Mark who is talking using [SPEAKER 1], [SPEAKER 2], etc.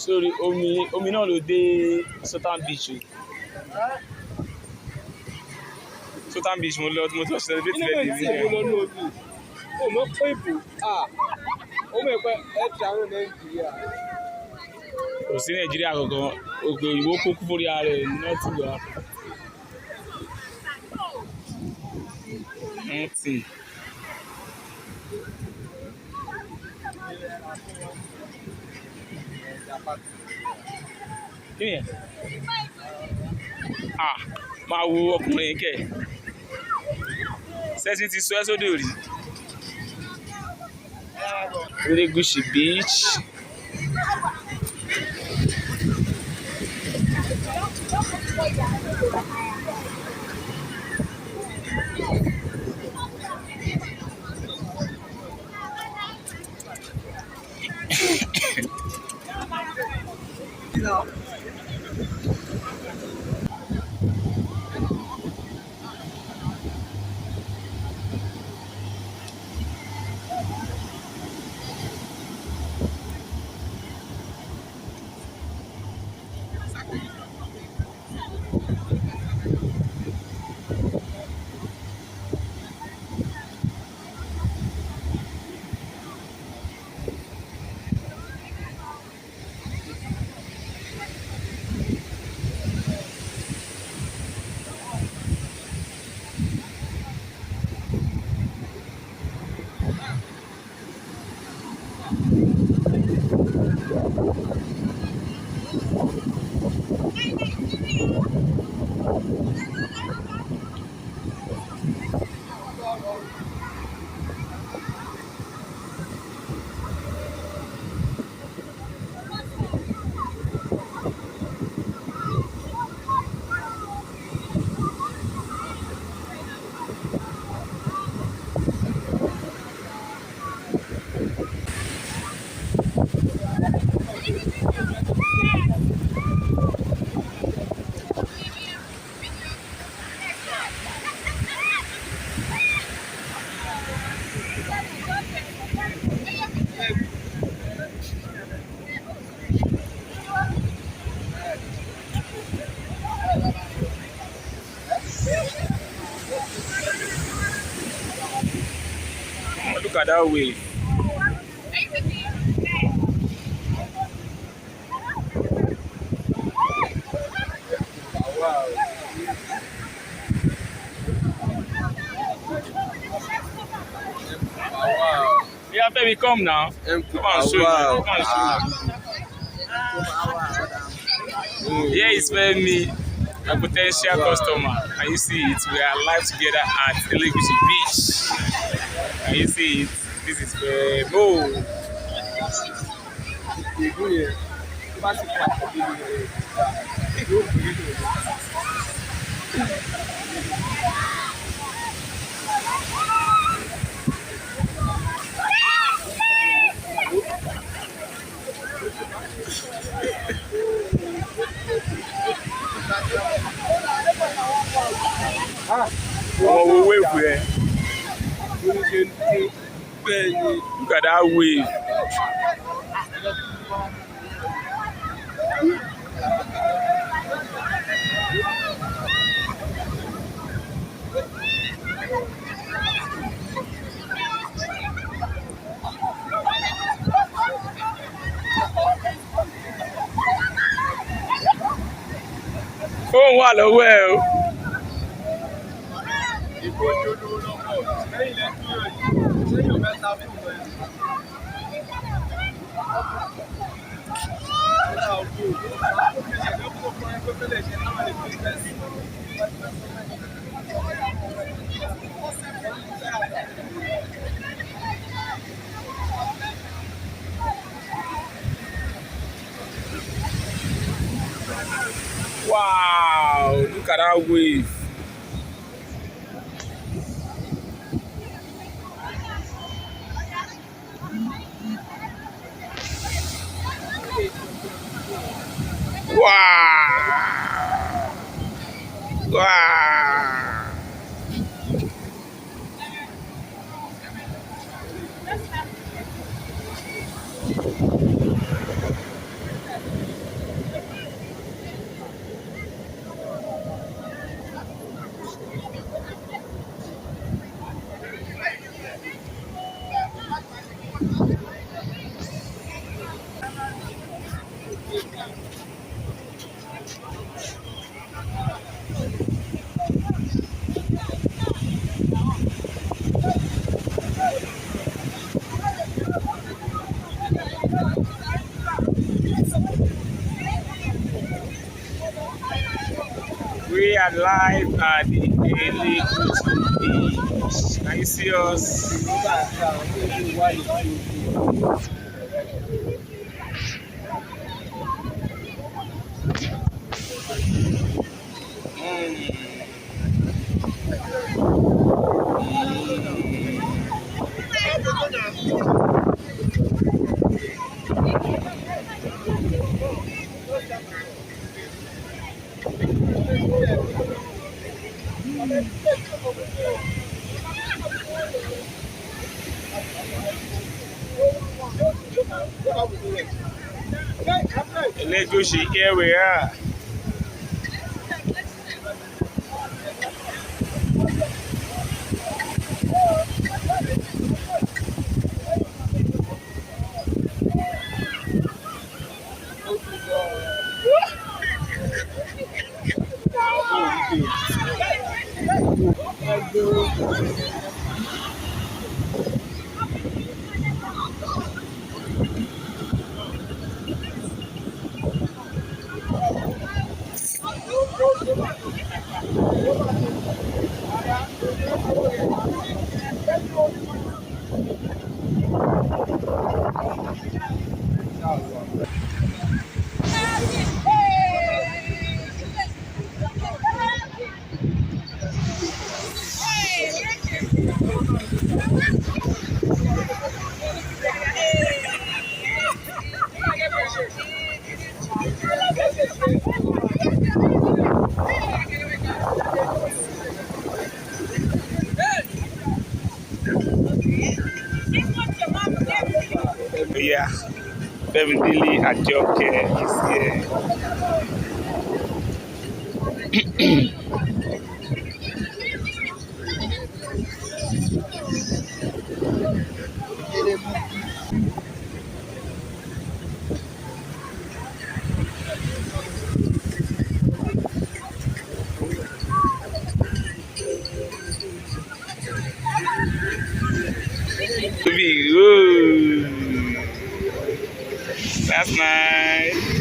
[SPEAKER 1] Sorry, omi náà ló dé Sultan Beach o. Sultan Beach mo lọ celebrate birthday mi.
[SPEAKER 2] Inú mi ti mo lọ ní omi. O mọ̀ pé ìbò ó mọ̀ pé ẹ travel Nàìjíríà.
[SPEAKER 1] Kò sí Nàìjíríà kankan, ògbè òyìnbó kó kú fórí ara ẹ̀ nothing go happen. Nothing. Kí ni ẹ̀? Máa wo ọkùnrin kẹ̀. Sẹ́sìn ti sọ ẹ́ sódò rí. Elegushi Beach. Look at that wave.
[SPEAKER 2] Wow.
[SPEAKER 1] Yeah, baby, come now. Come and show you. Come and show you. Here is where me, a potential customer, and you see it. We are live together at Elegushi Beach. And you see it. This is where oh, wave there. Look at that wave. Oh, what a well. Wow, look at that wave. Wow. Wow. are live at the Elegushi Beach. Can you see us? Elegushi, here we are. Yeah, Femidili Ajoke is here. Ooh, that's nice.